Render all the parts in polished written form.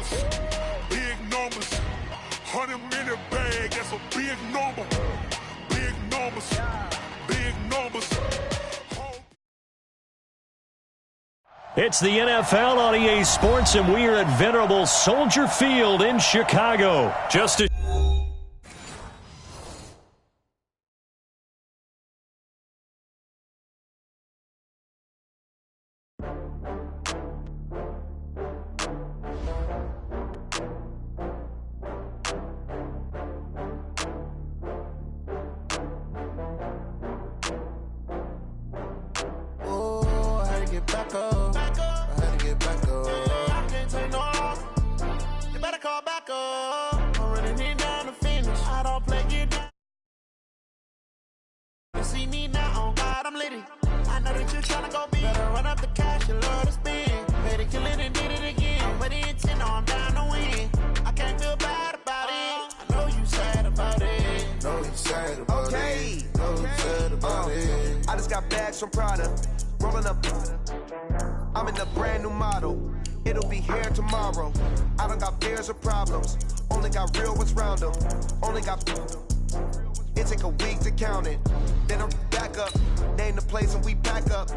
numbers, big numbers. 100-minute bag, that's a big number. Big numbers, big numbers. It's the NFL on EA Sports, and we are at venerable Soldier Field in Chicago. Just a I just got bags from Prada, rolling up. I'm in a brand new model. It'll be here tomorrow. I don't got fears or problems. Only got real ones round them. Only got. It take a week to count it. Then I'm back up. Name the place and we pack up.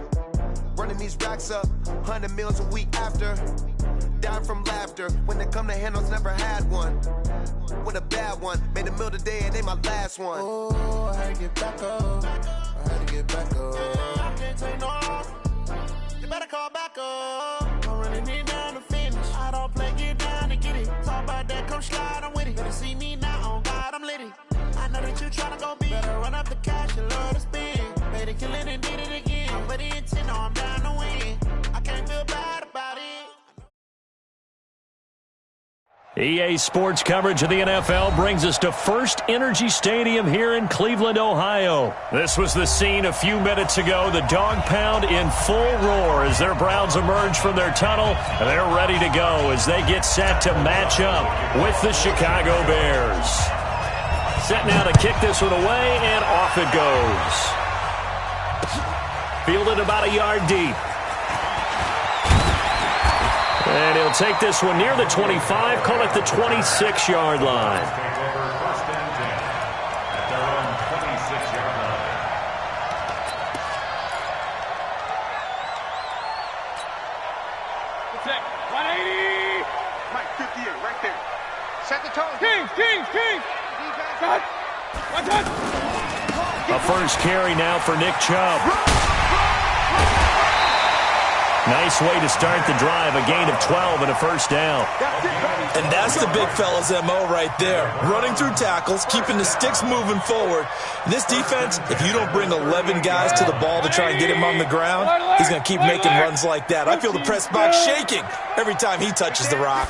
Running these racks up. 100 meals a week after. Down from laughter. When they come to handles, never had one. With a bad one. Made a meal today and they my last one. Oh, I had to get back up. I had to get back up. I can't take no off. You better call back up. I'm running it down to finish. I don't play, get down to get it. Talk about that, come slide, I'm with it. Better see me now, on God, I'm litty. I know that you tryna go big. Better run up the cash, you love to spend. Made it, kill it, and did it again. I'm ready and 10, I'm down to win. I can't feel bad about it. EA Sports coverage of the NFL brings us to First Energy Stadium here in Cleveland, Ohio. This was the scene a few minutes ago. The dog pound in full roar as their Browns emerge from their tunnel. And they're ready to go as they get set to match up with the Chicago Bears. Set now to kick this one away, and off it goes. Fielded about a yard deep. And he'll take this one near the 25, call it the 26-yard line. First and 10 at their own 26-yard line. Check, 180. Mike, 58, right there. Set the tone. King. Cut. One touch. A first carry now for Nick Chubb. Nice way to start the drive, a gain of 12 and a first down. And that's the big fella's MO right there. Running through tackles, keeping the sticks moving forward. This defense, if you don't bring 11 guys to the ball to try and get him on the ground, he's going to keep making runs like that. I feel the press box shaking every time he touches the rock.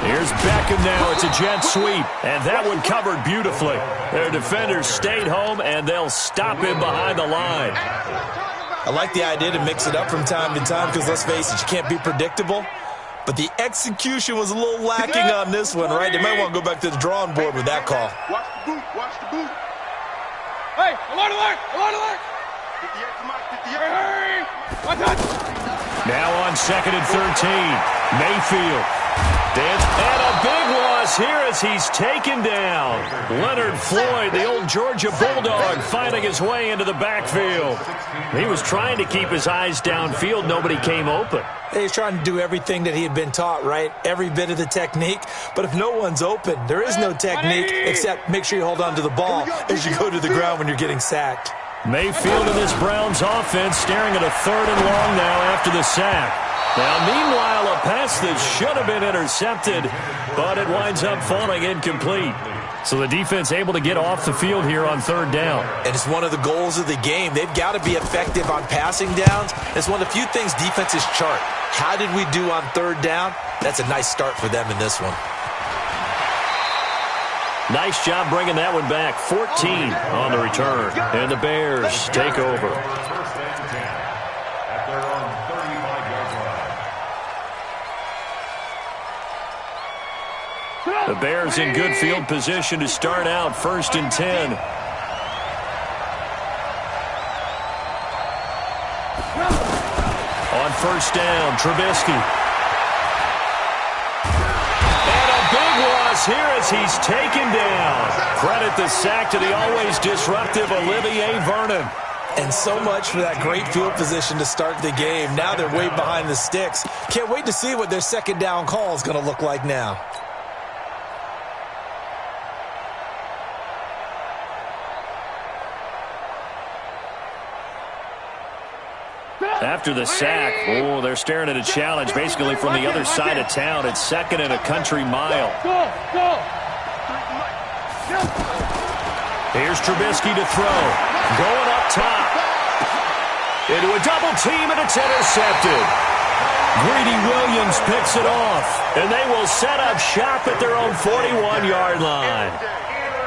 Here's Beckham now. It's a jet sweep, and that one covered beautifully. Their defenders stayed home, and they'll stop him behind the line. I like the idea to mix it up from time to time because, let's face it, you can't be predictable. But the execution was a little lacking on this one, right? They might want to go back to the drawing board with that call. Watch the boot, watch the boot. Hey, alert. 58 to Mike, 58. Hurry. One touch. Now on 2nd and 13, Mayfield. And a big loss here as he's taken down. Leonard Floyd, the old Georgia Bulldog, finding his way into the backfield. He was trying to keep his eyes downfield. Nobody came open. He's trying to do everything that he had been taught, right? Every bit of the technique. But if no one's open, there is no technique except make sure you hold on to the ball as you go to the ground when you're getting sacked. Mayfield and this Browns offense staring at a 3rd and long now after the sack. Now, meanwhile, a pass that should have been intercepted, but it winds up falling incomplete. So the defense able to get off the field here on 3rd down. And it's one of the goals of the game. They've got to be effective on passing downs. It's one of the few things defenses chart. How did we do on 3rd down? That's a nice start for them in this one. Nice job bringing that one back. 14 on the return. And the Bears take over. First and 10 at their own 35-yard line. The Bears in good field position to start out 1st and 10. On 1st down, Trubisky. loss here as he's taken down. Credit the sack to the always disruptive Olivier Vernon. And so much for that great field position to start the game. Now they're way behind the sticks. Can't wait to see what their second down call is going to look like now. After the sack, they're staring at a challenge basically from the other side of town. It's second and a country mile. Here's Trubisky to throw. Going up top. Into a double team, and it's intercepted. Greedy Williams picks it off, and they will set up shop at their own 41-yard line.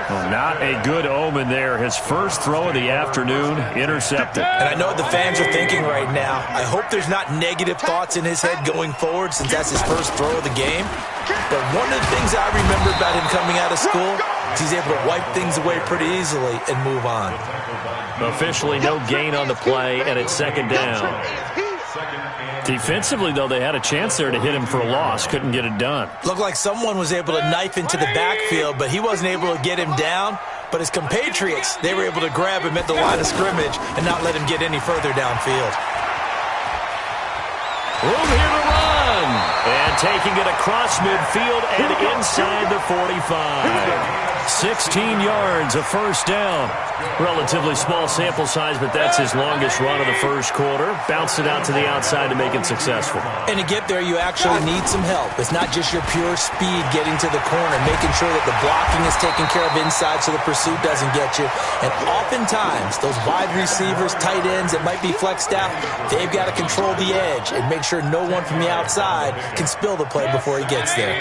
Well, not a good omen there. His first throw of the afternoon, intercepted. And I know what the fans are thinking right now. I hope there's not negative thoughts in his head going forward since that's his first throw of the game. But one of the things I remember about him coming out of school is he's able to wipe things away pretty easily and move on. Officially no gain on the play, and it's second down. Defensively, though, they had a chance there to hit him for a loss. Couldn't get it done. Looked like someone was able to knife into the backfield, but he wasn't able to get him down. But his compatriots, they were able to grab him at the line of scrimmage and not let him get any further downfield. Room here to run. And taking it across midfield and inside the 45. 16 yards, a first down. Relatively small sample size, but that's his longest run of the first quarter. Bounced it out to the outside to make it successful. And to get there, you actually need some help. It's not just your pure speed getting to the corner, making sure that the blocking is taken care of inside so the pursuit doesn't get you. And oftentimes, those wide receivers, tight ends that might be flexed out, they've got to control the edge and make sure no one from the outside can spill the play before he gets there.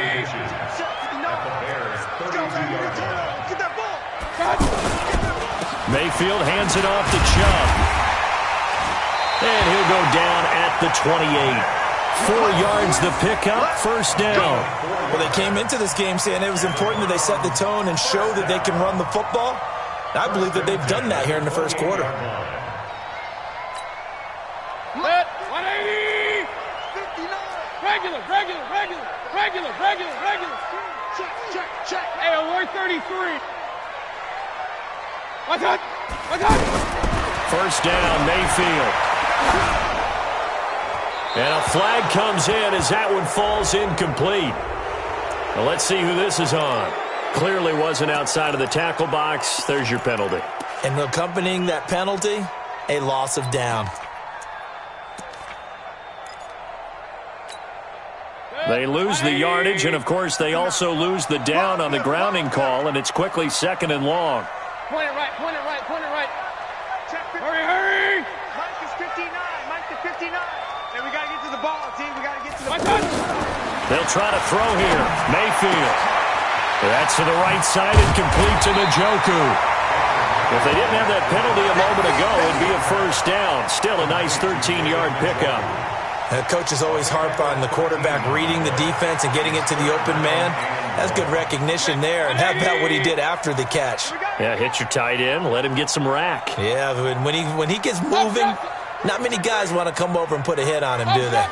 Mayfield hands it off to Chubb. And he'll go down at the 28. 4 yards the pickup, first down. Well, they came into this game saying it was important that they set the tone and show that they can run the football. I believe that they've done that here in the first quarter. 180! Regular. Check. Hey, alert 33. What's up? First down, Mayfield. And a flag comes in as that one falls incomplete. Well, let's see who this is on. Clearly wasn't outside of the tackle box. There's your penalty. And accompanying that penalty, a loss of down. They lose the yardage, and, of course, they also lose the down on the grounding call, and it's quickly second and long. Point it right. Hurry! Mike is 59. And we got to get to the ball, team. We got to get to the ball. They'll try to throw here. Mayfield. That's to the right side and complete to Njoku. If they didn't have that penalty a moment ago, it'd be a first down. Still a nice 13-yard pickup. Coaches always harp on the quarterback reading the defense and getting it to the open man. That's good recognition there. And how about what he did after the catch? Yeah, hit your tight end, let him get some rack. Yeah, when he gets moving, not many guys want to come over and put a hit on him, do they?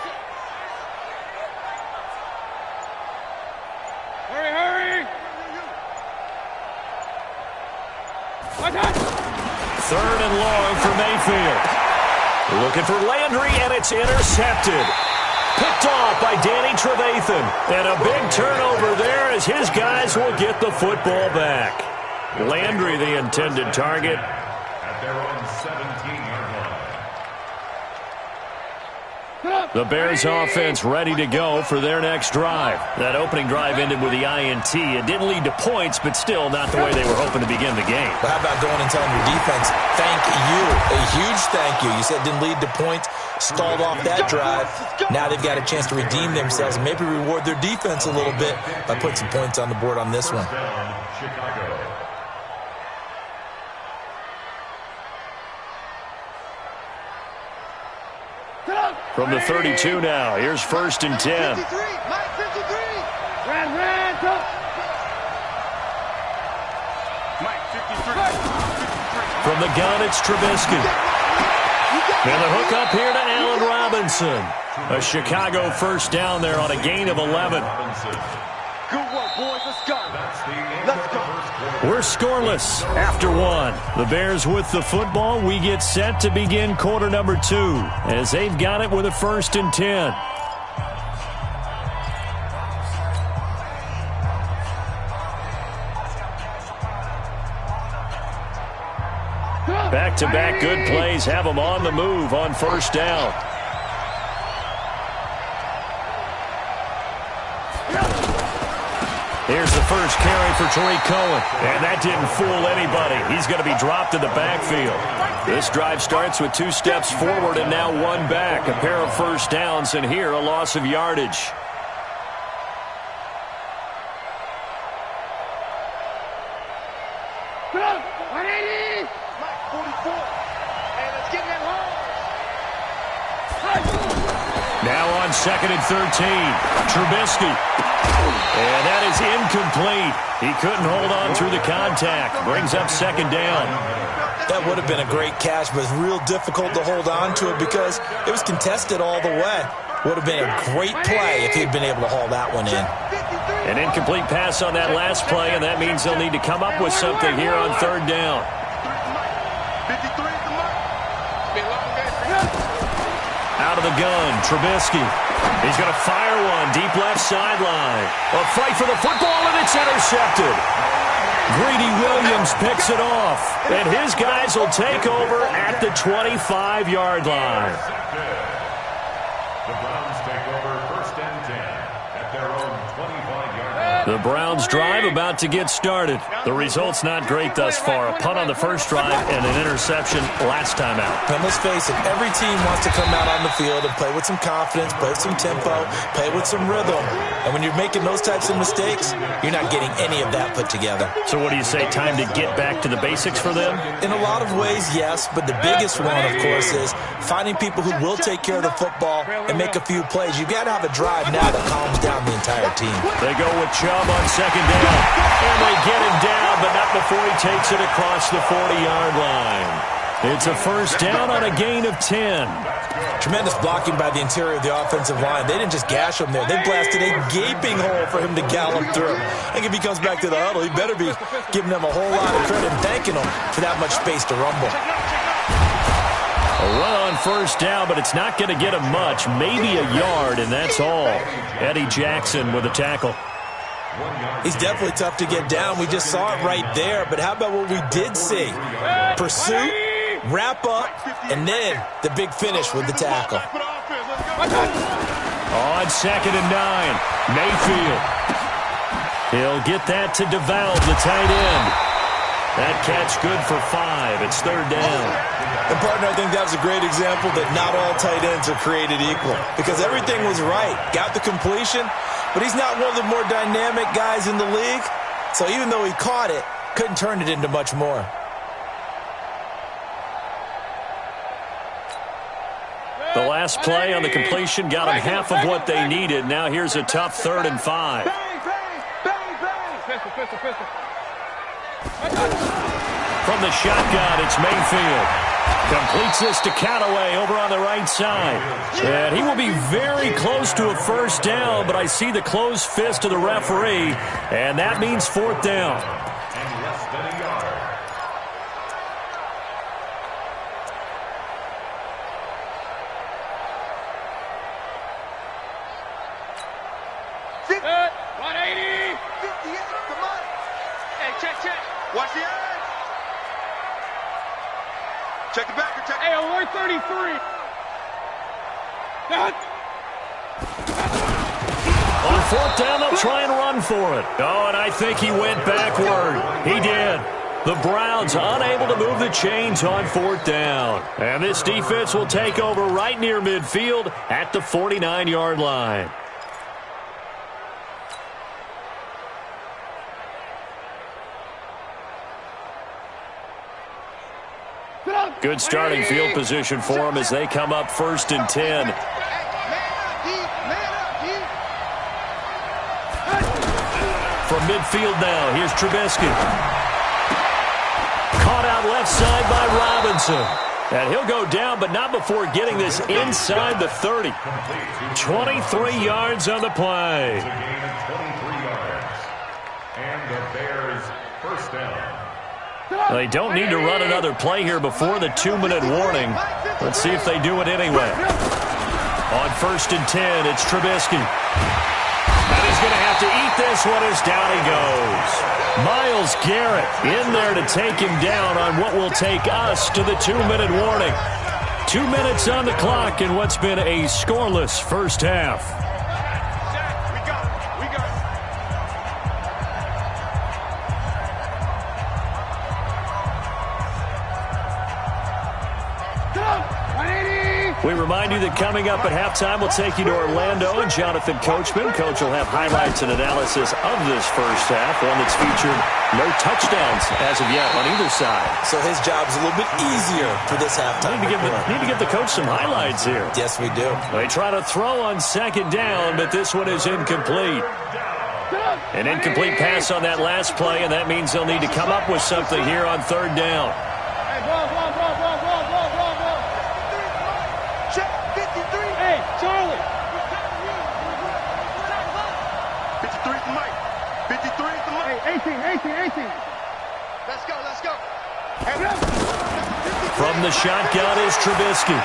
Hurry! Third and long for Mayfield. Looking for Landry, and it's intercepted. Picked off by Danny Trevathan. And a big turnover there as his guys will get the football back. Landry, the intended target. At their own 17-yard line. The Bears offense ready to go for their next drive. That opening drive ended with the INT. It didn't lead to points, but still not the way they were hoping to begin the game. But how about going and telling your defense, thank you, a huge thank you. You said it didn't lead to points, stalled off that drive. Now they've got a chance to redeem themselves and maybe reward their defense a little bit by putting some points on the board on this one. Chicago. From the 32 now, here's first and 10. Mike 53. Ran, go. Mike 53. From the gun, it's Trubisky. And the hook up here to Allen Robinson. A Chicago first down there on a gain of 11. Good work, boys. Let's go. Let's go. We're scoreless after one. The Bears with the football. We get set to begin quarter number 2 as they've got it with a 1st and 10. Back-to-back good plays have them on the move on 1st down. Here's the first carry for Tariq Cohen. And that didn't fool anybody. He's going to be dropped in the backfield. This drive starts with 2 steps forward and now 1 back. A pair of 1st downs, and here a loss of yardage. Now on 2nd and 13, Trubisky. And that is incomplete. He couldn't hold on through the contact. Brings up 2nd down. That would have been a great catch, but it's real difficult to hold on to it because it was contested all the way. Would have been a great play if he'd been able to haul that one in. An incomplete pass on that last play, and that means they'll need to come up with something here on 3rd down. Out of the gun, Trubisky. He's going to fire one deep left sideline. A fight for the football, and it's intercepted. Greedy Williams picks it off, and his guys will take over at the 25-yard line. The Browns take over 1st and 10 at their own 25-yard line. The Browns drive about to get started. The result's not great thus far. A punt on the first drive and an interception last time out. And let's face it, every team wants to come out on the field and play with some confidence, play with some tempo, play with some rhythm. And when you're making those types of mistakes, you're not getting any of that put together. So what do you say, time to get back to the basics for them? In a lot of ways, yes, but the biggest one, of course, is finding people who will take care of the football and make a few plays. You've got to have a drive now that calms down the entire team. They go with Chubb on 2nd down. And they get him down, but not before he takes it across the 40-yard line. It's a 1st down on a gain of 10. Tremendous blocking by the interior of the offensive line. They didn't just gash him there. They blasted a gaping hole for him to gallop through. I think if he comes back to the huddle, he better be giving them a whole lot of credit and thanking them for that much space to rumble. A run on 1st down, but it's not going to get him much. Maybe a yard, and that's all. Eddie Jackson with a tackle. He's definitely tough to get down. We just saw it right there. But how about what we did see? Pursuit, wrap up, and then the big finish with the tackle. On 2nd and 9, Mayfield. He'll get that to DeValve, the tight end. That catch good for 5. It's 3rd down. And, partner, I think that was a great example that not all tight ends are created equal. Because everything was right. Got the completion, but he's not one of the more dynamic guys in the league. So even though he caught it, couldn't turn it into much more. The last play on the completion got them half of what they needed. Now here's a tough 3rd and 5. From the shotgun, it's Mayfield. Completes this to Callaway over on the right side. And he will be very close to a 1st down, but I see the closed fist of the referee, and that means 4th down. And less than a yard. Set, 180. 58, come on. Hey, check. Watch the edge. Check the back. Check. Hey, alert 33. On 4th down, they'll try and run for it. Oh, and I think he went backward. He did. The Browns unable to move the chains on 4th down. And this defense will take over right near midfield at the 49-yard line. Good starting field position for them as they come up 1st and 10. From midfield now, here's Trubisky. Caught out left side by Robinson. And he'll go down, but not before getting this inside the 30. 23 yards on the play. It's a gain of 23 yards. the Bears first down. They don't need to run another play here before the 2-minute warning. Let's see if they do it anyway. On 1st and 10, it's Trubisky. And he's going to have to eat this one as down he goes. Myles Garrett in there to take him down on what will take us to the 2-minute warning. 2 minutes on the clock in what's been a scoreless first half. We remind you that coming up at halftime, we'll take you to Orlando and Jonathan Coachman. Coach will have highlights and analysis of this first half, one that's featured no touchdowns as of yet on either side. So his job's a little bit easier for this halftime. Need to give the coach some highlights here. Yes, we do. They try to throw on 2nd down, but this one is incomplete. An incomplete pass on that last play, and that means they'll need to come up with something here on 3rd down. Charlie. 53 for Mike. 53 for Mike. Hey, 18. Let's go. From the shotgun is Trubisky.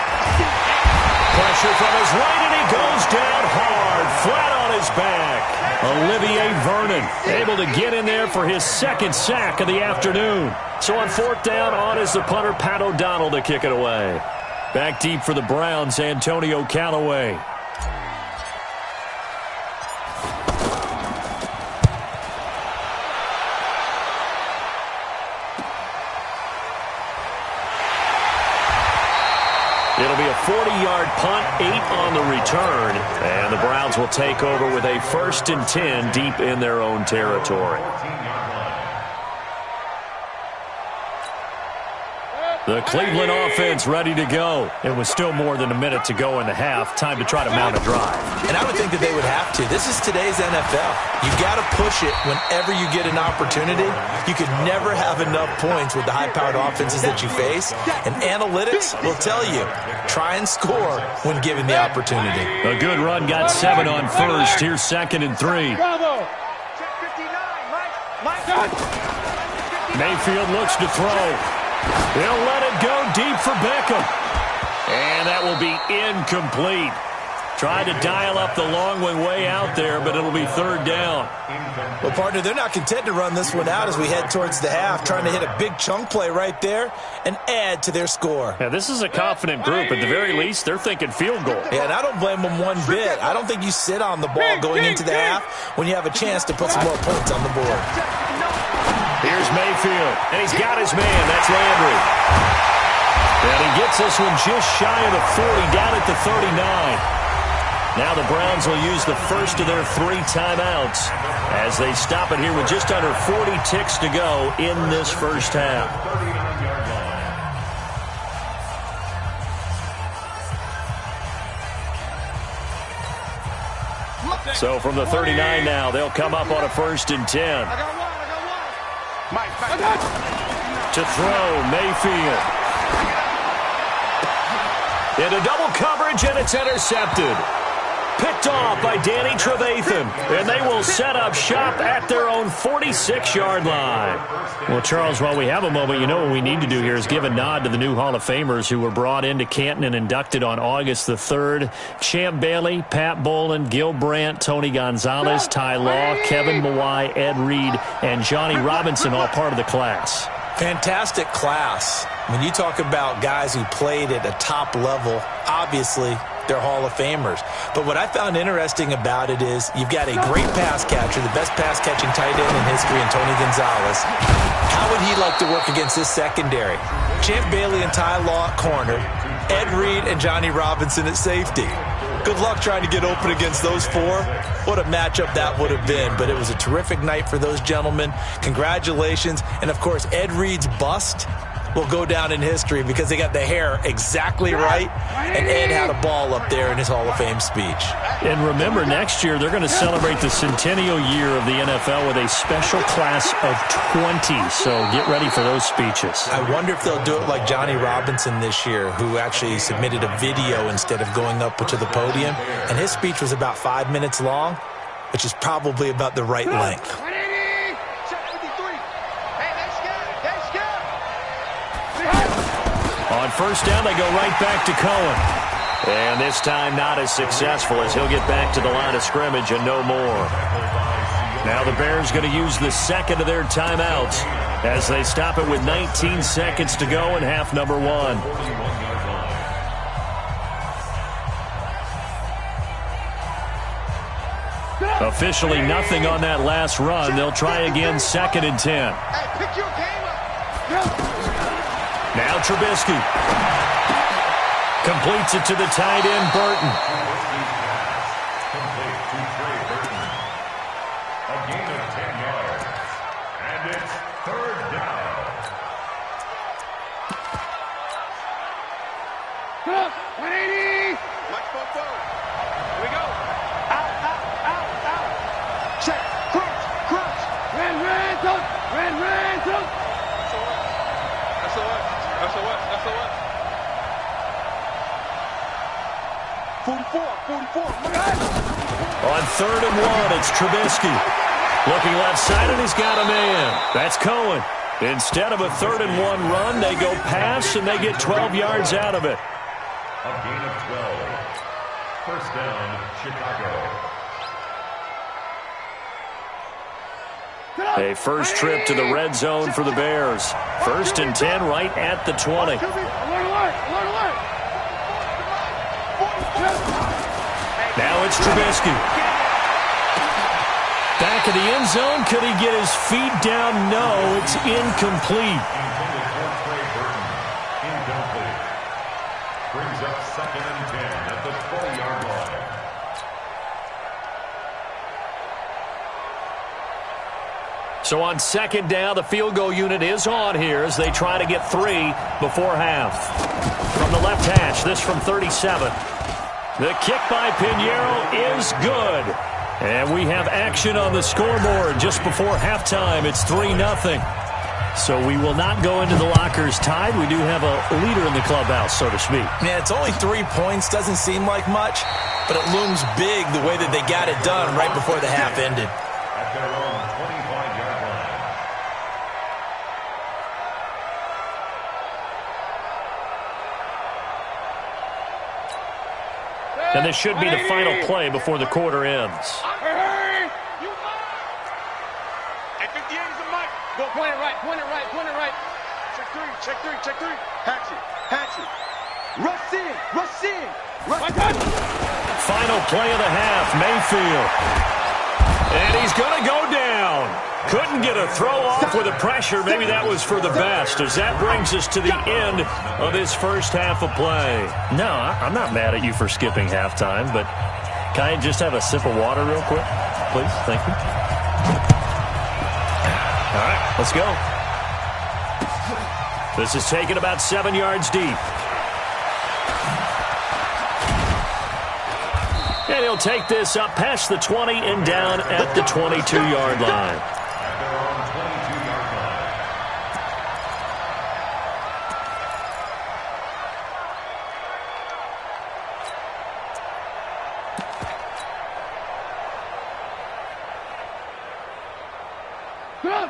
Pressure from his right, and he goes down hard, flat on his back. Olivier Vernon able to get in there for his 2nd sack of the afternoon. So on 4th down, on is the punter, Pat O'Donnell, to kick it away. Back deep for the Browns, Antonio Callaway. It'll be a 40-yard punt, 8 on the return, and the Browns will take over with a 1st and 10 deep in their own territory. The Cleveland offense ready to go. It was still more than a minute to go in the half. Time to try to mount a drive. And I would think that they would have to. This is today's NFL. You got to push it whenever you get an opportunity. You could never have enough points with the high-powered offenses that you face. And analytics will tell you, try and score when given the opportunity. A good run got 7 on 1st. Here's 2nd and 3. Bravo. Mayfield looks to throw. He'll let it go deep for Beckham. And that will be incomplete. Tried to dial up the long one way out there, but it'll be 3rd down. Well, partner, they're not content to run this one out as we head towards the half, trying to hit a big chunk play right there and add to their score. Yeah, this is a confident group. At the very least, they're thinking field goal. Yeah, and I don't blame them one bit. I don't think you sit on the ball going into the half when you have a chance to put some more points on the board. Here's Mayfield, and he's got his man. That's Landry. And he gets this one just shy of the 40, down at the 39. Now the Browns will use the first of their 3 timeouts as they stop it here with just under 40 ticks to go in this first half. So from the 39 now, they'll come up on a 1st and 10. To throw, Mayfield. Into double coverage, and it's intercepted. Picked off by Danny Trevathan, and they will set up shop at their own 46-yard line. Well, Charles, while we have a moment, you know what we need to do here is give a nod to the new Hall of Famers who were brought into Canton and inducted on August the 3rd. Champ Bailey, Pat Bolin, Gil Brandt, Tony Gonzalez, Ty Law, Kevin Mawai, Ed Reed, and Johnny Robinson, all part of the class. Fantastic class. When you talk about guys who played at a top level, obviously they're Hall of Famers. But what I found interesting about it is you've got a great pass catcher, the best pass-catching tight end in history, in Tony Gonzalez. How would he like to work against this secondary? Champ Bailey and Ty Law at corner, Ed Reed and Johnny Robinson at safety. Good luck trying to get open against those 4. What a matchup that would have been. But it was a terrific night for those gentlemen. Congratulations. And, of course, Ed Reed's bust will go down in history because they got the hair exactly right, and Ed had a ball up there in his Hall of Fame speech. And remember, next year they're going to celebrate the centennial year of the NFL with a special class of 20, so get ready for those speeches. I wonder if they'll do it like Johnny Robinson this year, who actually submitted a video instead of going up to the podium, and his speech was about 5 minutes long, which is probably about the right length. on first down, they go right back to Cohen. And this time not as successful as he'll get back to the line of scrimmage and no more. Now the Bears going to use the second of their timeouts as they stop it with 19 seconds to go in half number 1. Officially nothing on that last run. They'll try again, 2nd and 10. Now Trubisky completes it to the tight end, Burton. Complete to Trey Burton. A gain of 10 yards. And it's 3rd down. 180. Much more forward. Here we go. Out. Check. Crunch. Red ransom. That's a what? 44. On 3rd and 1, it's Trubisky. Looking left side, and he's got a man. That's Cohen. Instead of a 3rd and 1 run, they go pass, and they get 12 yards out of it. A gain of 12. First down, Chicago. A first trip to the red zone for the Bears. 1st and 10 right at the 20. Now it's Trubisky. Back in the end zone. Could he get his feet down? No, it's incomplete. Intended for Trey Burton. Incomplete. Brings up 2nd and 10 at the 20-yard line. So on 2nd down, the field goal unit is on here as they try to get 3 before half. From the left hash, this from 37. The kick by Pinheiro is good. And we have action on the scoreboard just before halftime. It's 3-0. So we will not go into the lockers tied. We do have a leader in the clubhouse, so to speak. Yeah, it's only 3 points. Doesn't seem like much, but it looms big the way that they got it done right before the half ended. At their own 25-yard line. And this should be the final play before the quarter ends. Hey! Hey, 58 is a mic. Go, point it right. Check three. Hatchet. Rush in. Final play of the half, Mayfield. And he's going to go down. Couldn't get a throw off with the pressure. Maybe that was for the best, as that brings us to the end of this first half of play. No, I'm not mad at you for skipping halftime, but can I just have a sip of water real quick? Please, thank you. All right, let's go. This is taken about 7 yards deep. And he'll take this up past the 20 and down at the 22-yard line. At their own 22-yard line.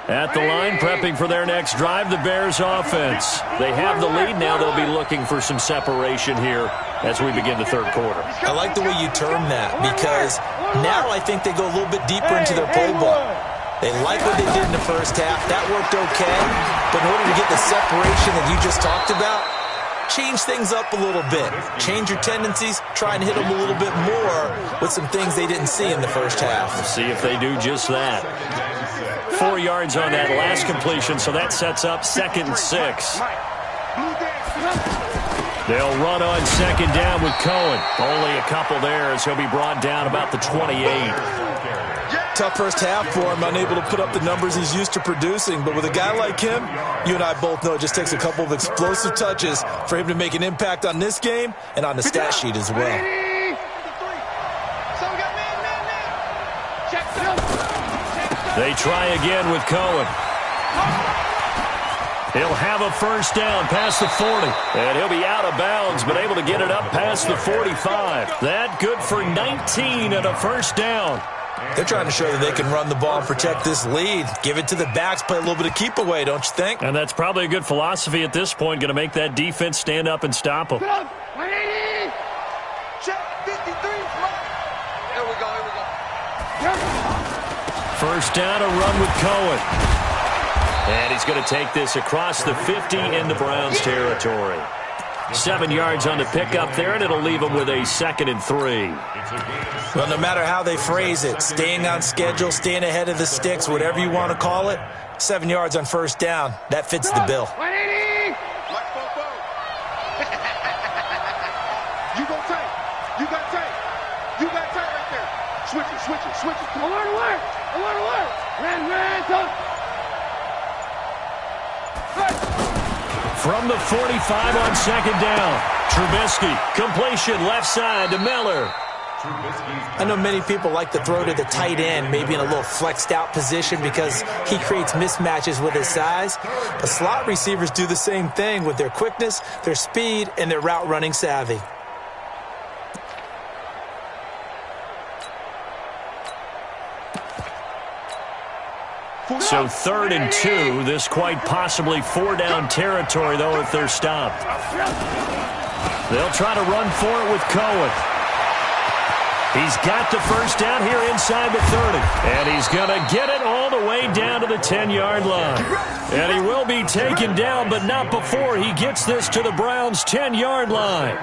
At the line, prepping for their next drive, the Bears offense. They have the lead. Now they'll be looking for some separation here as we begin the third quarter. I like the way you term that, because now I think they go a little bit deeper into their playbook. They like what they did in the first half. That worked okay. But in order to get the separation that you just talked about, change things up a little bit. Change your tendencies. Try and hit them a little bit more with some things they didn't see in the first half. We'll see if they do just that. 4 yards on that last completion, so that sets up 2nd and 6. They'll run on 2nd down with Cohen. Only a couple there as he'll be brought down about the 28. Tough first half for him, unable to put up the numbers he's used to producing. But with a guy like him, you and I both know it just takes a couple of explosive touches for him to make an impact on this game and on the stat sheet as well. They try again with Cohen. He'll have a first down past the 40. And he'll be out of bounds, but able to get it up past the 45. That good for 19 and a first down. They're trying to show that they can run the ball and protect this lead. Give it to the backs, play a little bit of keep away, don't you think? And that's probably a good philosophy at this point, going to make that defense stand up and stop them. 180. Check 53. Here we go. First down, a run with Cohen. And he's going to take this across the 50 into Browns territory. 7 yards on the pickup there, and it'll leave them with a 2nd and 3. Well, no matter how they phrase it, staying on schedule, staying ahead of the sticks, whatever you want to call it, 7 yards on first down, that fits the bill. 180. You go tight. You got tight. You got tight right there. Switch it. I want to work. Ran, touch. From the 45 on 2nd down, Trubisky, completion left side to Miller. I know many people like to throw to the tight end, maybe in a little flexed out position because he creates mismatches with his size. But slot receivers do the same thing with their quickness, their speed, and their route running savvy. So 3rd and 2, this quite possibly 4-down territory, though, if they're stopped. They'll try to run for it with Cohen. He's got the first down here inside the 30. And he's going to get it all the way down to the 10-yard line. And he will be taken down, but not before he gets this to the Browns' 10-yard line.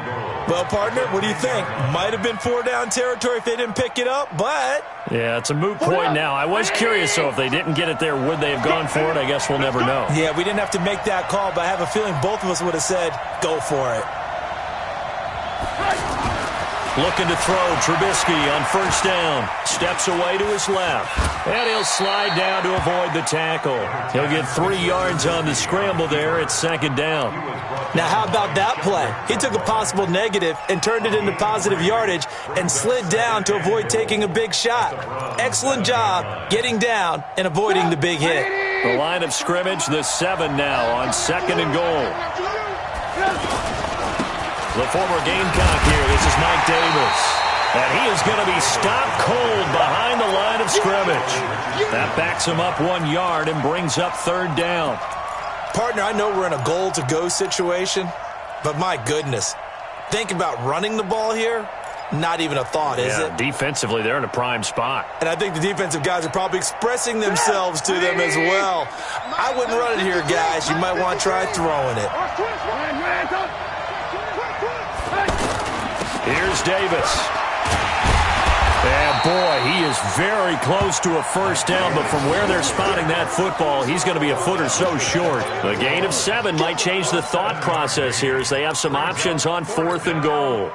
Well, partner, what do you think? Might have been 4-down territory if they didn't pick it up, but... Yeah, it's a moot point now. I was curious, so if they didn't get it there, would they have gone for it? I guess we'll never know. Yeah, we didn't have to make that call, but I have a feeling both of us would have said, go for it. Looking to throw, Trubisky on first down. Steps away to his left. And he'll slide down to avoid the tackle. He'll get 3 yards on the scramble there at 2nd down. Now, how about that play? He took a possible negative and turned it into positive yardage and slid down to avoid taking a big shot. Excellent job getting down and avoiding the big hit. The line of scrimmage, the 7 now on 2nd and goal. The former Gamecock here, this is Mike Davis. And he is going to be stopped cold behind the line of scrimmage. That backs him up 1 yard and brings up 3rd down. Partner, I know we're in a goal-to-go situation, but my goodness, think about running the ball here. Not even a thought, is it? Defensively, they're in a prime spot. And I think the defensive guys are probably expressing themselves to them as well. I wouldn't run it here, guys. You might want to try throwing it. Here's Davis. And boy, he is very close to a first down, but from where they're spotting that football, he's going to be a foot or so short. The gain of 7 might change the thought process here as they have some options on 4th and goal.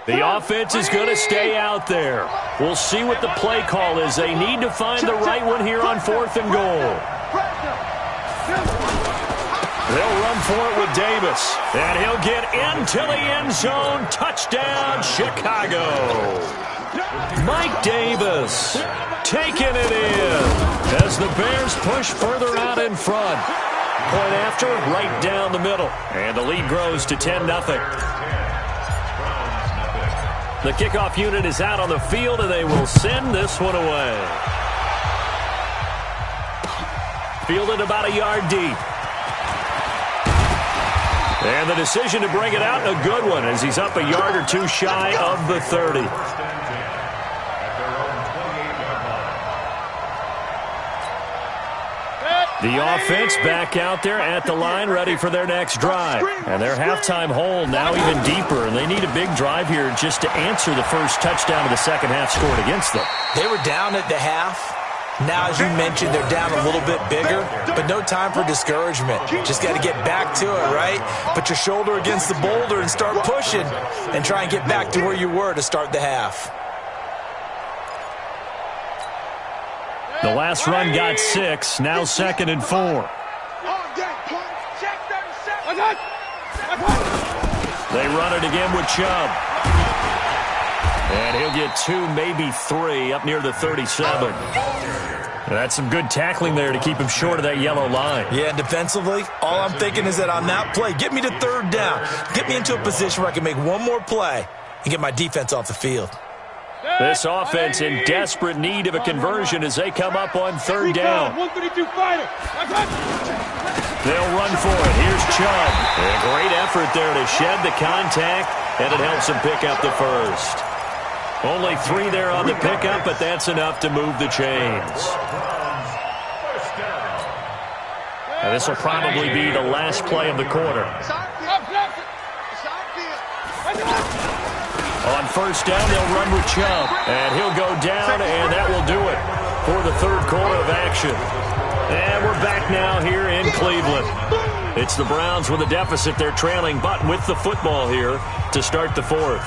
The offense is going to stay out there. We'll see what the play call is. They need to find the right one here on 4th and goal. They'll run for it with Davis. And he'll get into the end zone. Touchdown, Chicago. Mike Davis taking it in as the Bears push further out in front. Point after, right down the middle. And the lead grows to 10-0. The kickoff unit is out on the field, and they will send this one away. Fielded about a yard deep. And the decision to bring it out, a good one, as he's up a yard or two shy of the 30. The offense back out there at the line, ready for their next drive. And their halftime hole now even deeper, and they need a big drive here just to answer the first touchdown of the second half scored against them. They were down at the half. Now, as you mentioned, they're down a little bit bigger, but no time for discouragement. Just got to get back to it, right? Put your shoulder against the boulder and start pushing and try and get back to where you were to start the half. The last run got 6, now 2nd and 4. They run it again with Chubb. And he'll get 2, maybe 3, up near the 37. That's some good tackling there to keep him short of that yellow line. Yeah, and defensively, all I'm thinking is that on that play, get me to third down. Get me into a position where I can make one more play and get my defense off the field. This offense in desperate need of a conversion as they come up on third down. 132 fighter. They'll run for it. Here's Chubb. A great effort there to shed the contact, and it helps him pick up the first. Only 3 there on the pickup, but that's enough to move the chains. Now, this will probably be the last play of the quarter. On first down, they'll run with Chubb, and he'll go down, and that will do it for the third quarter of action. And we're back now here in Cleveland. It's the Browns with a deficit. They're trailing, but with the football here to start the fourth.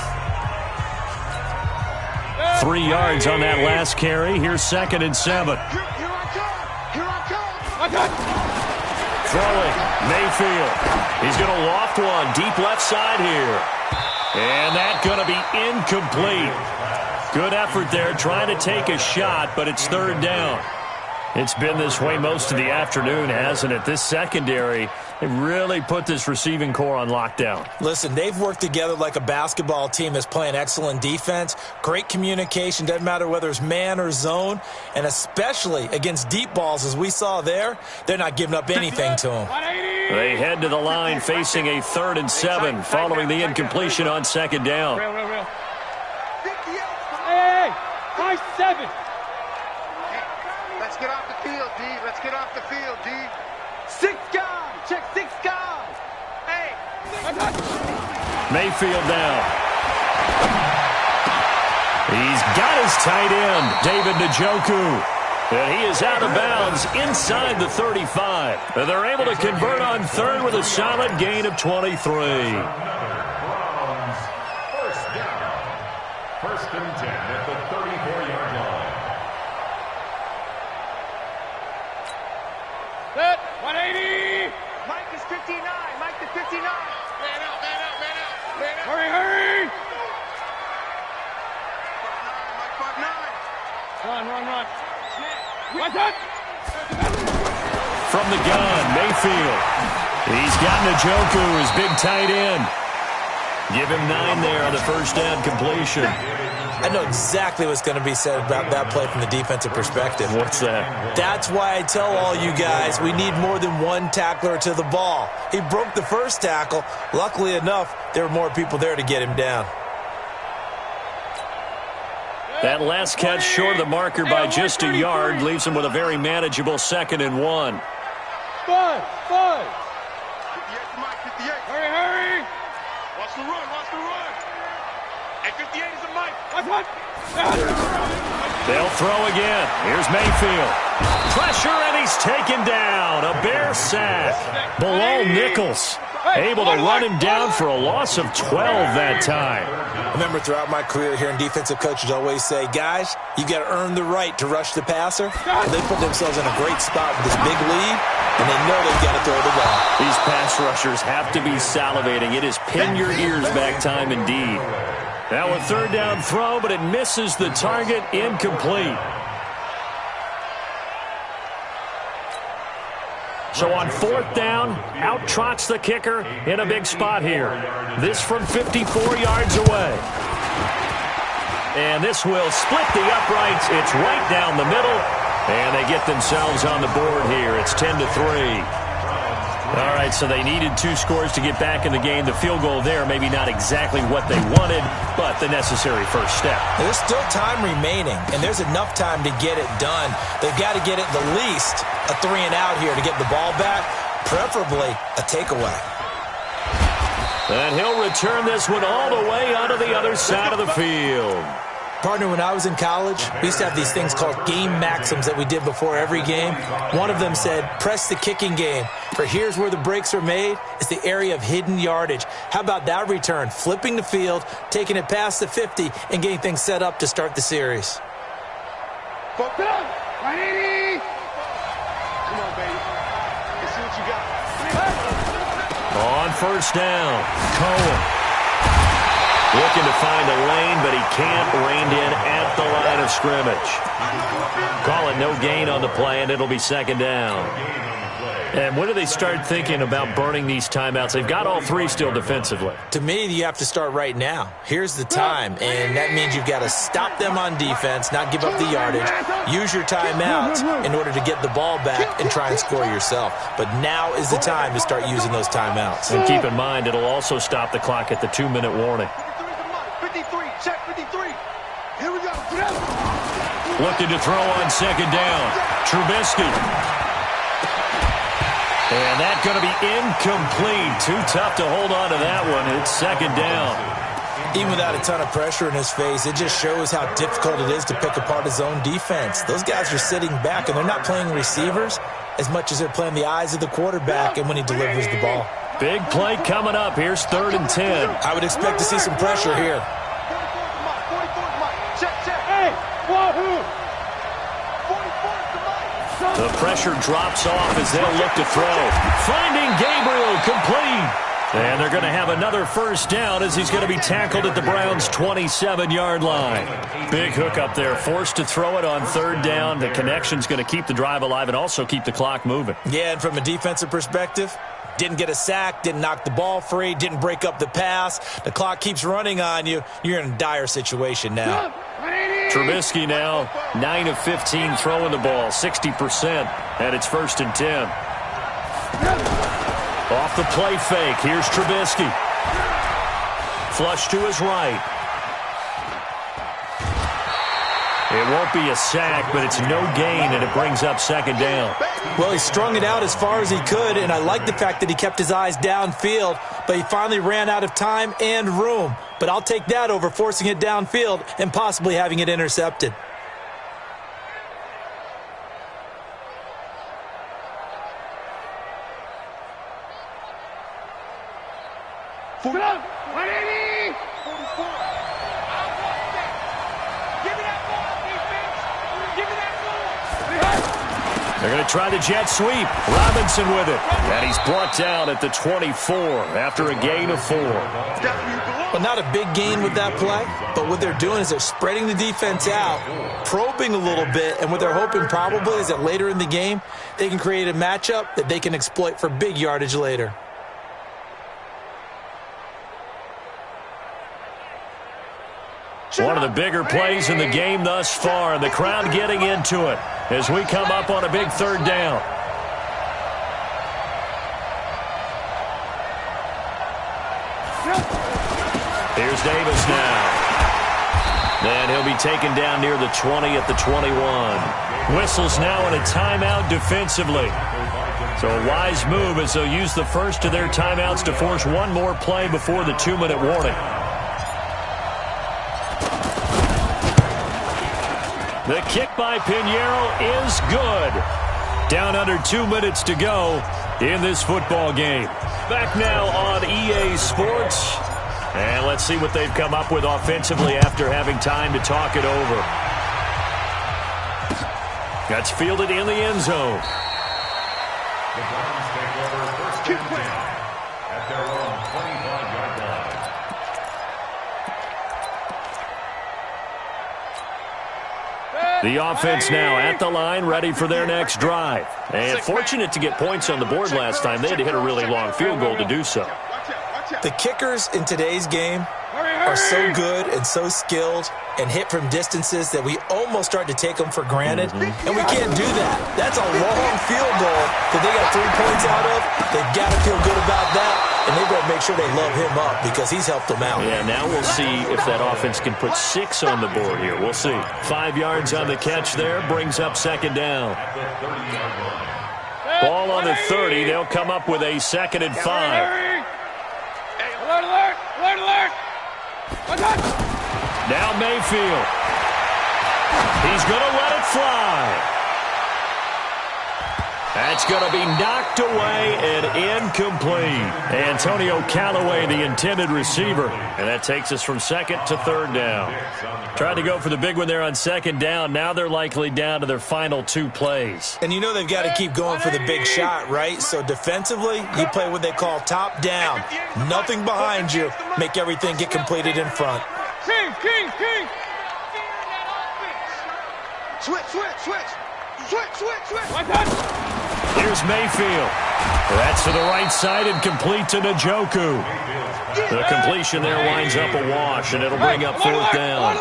3 yards on that last carry. Here's 2nd and 7. Throwing, Mayfield. He's going to loft one deep left side here. And that's going to be incomplete. Good effort there trying to take a shot, but it's third down. It's been this way most of the afternoon, hasn't it? This secondary, they really put this receiving core on lockdown. Listen, they've worked together like a basketball team that's playing excellent defense. Great communication, doesn't matter whether it's man or zone. And especially against deep balls, as we saw there, they're not giving up anything to them. They head to the line facing a 3rd and 7 following the incompletion on 2nd down. Hey, 5-7. Let's get off the field, D. Let's get off the field, D. 6 guys. Check 6 guys. Hey. Mayfield down. He's got his tight end, David Njoku. And he is out of bounds inside the 35. And they're able to convert on third with a solid gain of 23. Browns, first down. 1st and 10 at the 34-yard line. Set. 180. Mike is 59. Mike is 59. Man out, man out, man out, man out. Hurry, hurry. 5'9", Mike 5'9". Run. What's up? From the gun, Mayfield. He's got Njoku, his big tight end. Give him 9 there on the first down completion. I know exactly what's going to be said about that play from the defensive perspective. What's that? That's why I tell all you guys we need more than one tackler to the ball. He broke the first tackle. Luckily enough, there were more people there to get him down. That last catch short of the marker by just a yard leaves him with a very manageable 2nd and 1. 5. 58 to Mike, 58. Hurry. Watch the run. And 58 is a Mike. What? They'll throw again. Here's Mayfield. Pressure, and he's taken down. A Bear sack. Below Nichols. Able to run him down for a loss of 12 that time. I remember throughout my career hearing defensive coaches always say, guys, you got to earn the right to rush the passer. And they put themselves in a great spot with this big lead, and they know they've got to throw the ball. These pass rushers have to be salivating. It is pin your ears back time indeed. Now a third down throw, but it misses the target, incomplete. So on 4th down, out trots the kicker in a big spot here. This from 54 yards away. And this will split the uprights. It's right down the middle. And they get themselves on the board here. It's 10-3. All right, so they needed 2 scores to get back in the game. The field goal there, maybe not exactly what they wanted, but the necessary first step. There's still time remaining, and there's enough time to get it done. They've got to get at the least a 3 and out here to get the ball back, preferably a takeaway. And he'll return this one all the way onto the other side of the field. Partner, when I was in college, we used to have these things called game maxims that we did before every game. One of them said, press the kicking game. For here's where the breaks are made. It's the area of hidden yardage. How about that return? Flipping the field, taking it past the 50, and getting things set up to start the series. 180. Come on, baby. Let's see what you got. On first down, Cohen. Looking to find a lane, but he can't. Reined in at the line of scrimmage. Call it no gain on the play, and it'll be second down. And when do they start thinking about burning these timeouts? They've got all three still defensively. To me, you have to start right now. Here's the time, and that means you've got to stop them on defense, not give up the yardage, use your timeouts in order to get the ball back and try and score yourself. But now is the time to start using those timeouts. And keep in mind, it'll also stop the clock at the 2-minute warning. 53, check 53. Here we go. Looking to throw on second down. Trubisky. And that's going to be incomplete. Too tough to hold on to that one. It's second down. Even without a ton of pressure in his face, it just shows how difficult it is to pick apart his own defense. Those guys are sitting back, and they're not playing receivers as much as they're playing the eyes of the quarterback and when he delivers the ball. Big play coming up. Here's 3rd and 10. I would expect to see some pressure here. 44's Mike. Check. Hey, wahoo! 44's the Mike. The pressure drops off as they'll look to throw. Finding Gabriel, complete. And they're going to have another first down as he's going to be tackled at the Browns' 27-yard line. Big hook up there, forced to throw it on 3rd down. The connection's going to keep the drive alive and also keep the clock moving. Yeah, and from a defensive perspective, didn't get a sack, didn't knock the ball free, didn't break up the pass. The clock keeps running on you. You're in a dire situation now. Trubisky now 9 of 15 throwing the ball, 60%, and it's 1st and 10. Off the play fake, here's Trubisky. Flush to his right. It won't be a sack, but it's no gain, and it brings up second down. Well, he strung it out as far as he could, and I like the fact that he kept his eyes downfield, but he finally ran out of time and room. But I'll take that over forcing it downfield and possibly having it intercepted. Put up! 180! 44. Give me that ball, defense. Give me that ball. They're going to try the jet sweep. Robinson with it. And he's brought down at the 24 after a gain of 4. Well, not a big gain with that play, but what they're doing is they're spreading the defense out, probing a little bit, and what they're hoping probably is that later in the game, they can create a matchup that they can exploit for big yardage later. One of the bigger plays in the game thus far, and the crowd getting into it as we come up on a big 3rd down. Here's Davis now. And he'll be taken down near the 20 at the 21. Whistles now in a timeout defensively. So a wise move as they'll use the first of their timeouts to force one more play before the 2-minute warning. The kick by Pinheiro is good. Down under 2 minutes to go in this football game. Back now on EA Sports. And let's see what they've come up with offensively after having time to talk it over. That's fielded in the end zone. The Browns take over 1st and 10 at their own 25-yard line. The offense now at the line, ready for their next drive. And fortunate to get points on the board last time. They had to hit a really long field goal to do so. The kickers in today's game are so good and so skilled and hit from distances that we almost start to take them for granted, and we can't do that. That's a long field goal that they got 3 points out of. They've got to feel good about that, and they've got to make sure they love him up because he's helped them out. Yeah, now we'll see if that offense can put 6 on the board here. We'll see. 5 yards on the catch there brings up second down. Ball on the 30. They'll come up with a 2nd and 5. Alert, alert! Alert, alert! Now Mayfield. He's going to let it fly. That's going to be knocked away and incomplete. Antonio Callaway, the intended receiver. And that takes us from second to third down. Tried to go for the big one there on second down. Now they're likely down to their final 2 plays. And you know they've got to keep going for the big shot, right? So defensively, you play what they call top down. Nothing behind you. Make everything get completed in front. King. Switch. Here's Mayfield. That's to the right side and complete to Njoku. The completion there winds up a wash, and it'll bring up fourth down.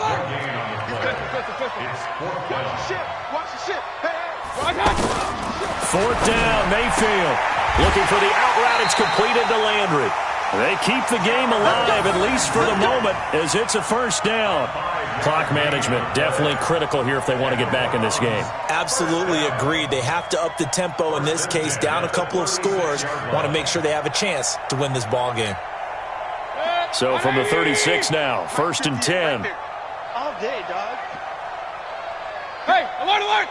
Fourth down, Mayfield. Looking for the out route. It's completed to Landry. They keep the game alive, at least for the moment, as it's a first down. Clock management definitely critical here if they want to get back in this game. Absolutely agreed. They have to up the tempo in this case, down a couple of scores. Want to make sure they have a chance to win this ball game. So from the 36 now, first and 10. All day, dog. Hey, alert!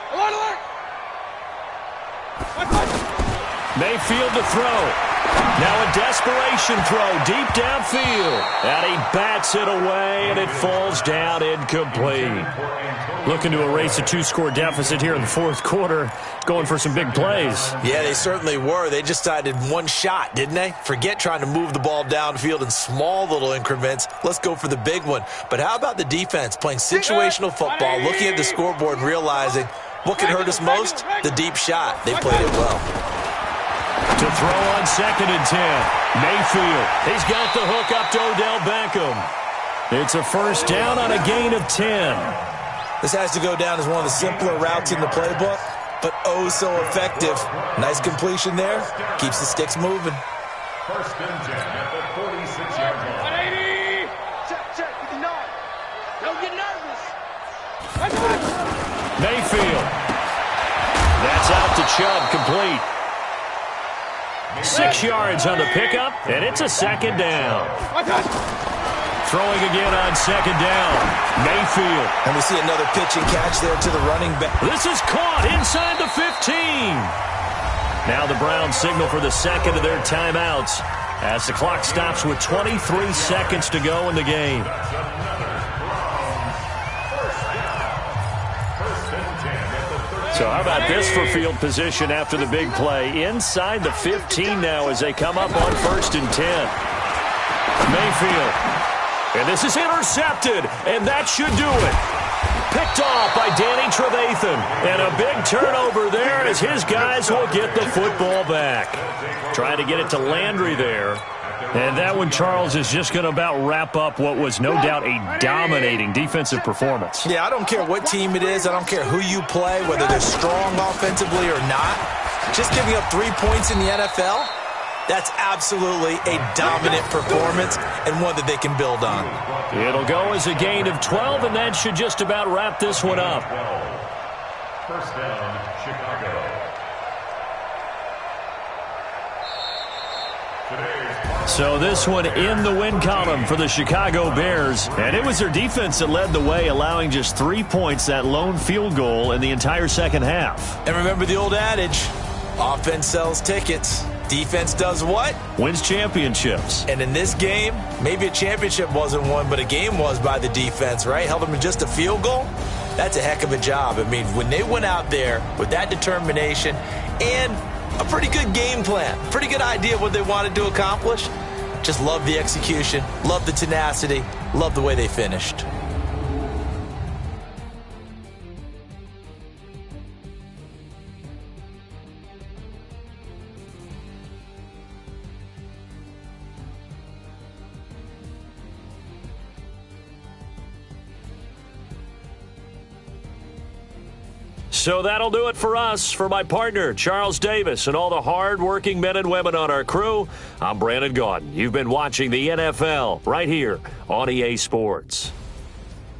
Mayfield to throw. Now a desperation throw deep downfield. And he bats it away, and it falls down incomplete. Looking to erase a 2-score deficit here in the fourth quarter. Going for some big plays. Yeah, they certainly were. They just decided one shot, didn't they? Forget trying to move the ball downfield in small little increments. Let's go for the big one. But how about the defense playing situational football, looking at the scoreboard and realizing what can hurt us most? The deep shot. They played it well. To throw on second and 10. Mayfield. He's got the hook up to Odell Beckham. It's a first down on a gain of 10. This has to go down as one of the simpler routes in the playbook, but oh so effective. Nice completion there. Keeps the sticks moving. First and 10 at the 46-yard line. Check, 59. Don't get nervous. Mayfield. That's out to Chubb, complete. 6 yards on the pickup, and it's a second down. Throwing again on second down. Mayfield. And we see another pitch and catch there to the running back. This is caught inside the 15. Now the Browns signal for the second of their timeouts as the clock stops with 23 seconds to go in the game. So how about this for field position after the big play? Inside the 15 now as they come up on first and 10. Mayfield. And this is intercepted, and that should do it. Picked off by Danny Trevathan. And a big turnover there as his guys will get the football back. Trying to get it to Landry there. And that one, Charles, is just going to about wrap up what was no doubt a dominating defensive performance. Yeah, I don't care what team it is. I don't care who you play, whether they're strong offensively or not. Just giving up 3 points in the NFL, that's absolutely a dominant performance and one that they can build on. It'll go as a gain of 12, and that should just about wrap this one up. First down, Chicago. So this one in the win column for the Chicago Bears. And it was their defense that led the way, allowing just 3 points, that lone field goal in the entire second half. And remember the old adage, offense sells tickets. Defense does what? Wins championships. And in this game, maybe a championship wasn't won, but a game was by the defense, right? Held them to just a field goal. That's a heck of a job. I mean, when they went out there with that determination and a pretty good game plan, pretty good idea of what they wanted to accomplish, just love the execution, love the tenacity, love the way they finished. So that'll do it for us. For my partner, Charles Davis, and all the hard-working men and women on our crew, I'm Brandon Gaudin. You've been watching the NFL right here on EA Sports.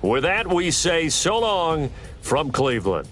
With that, we say so long from Cleveland.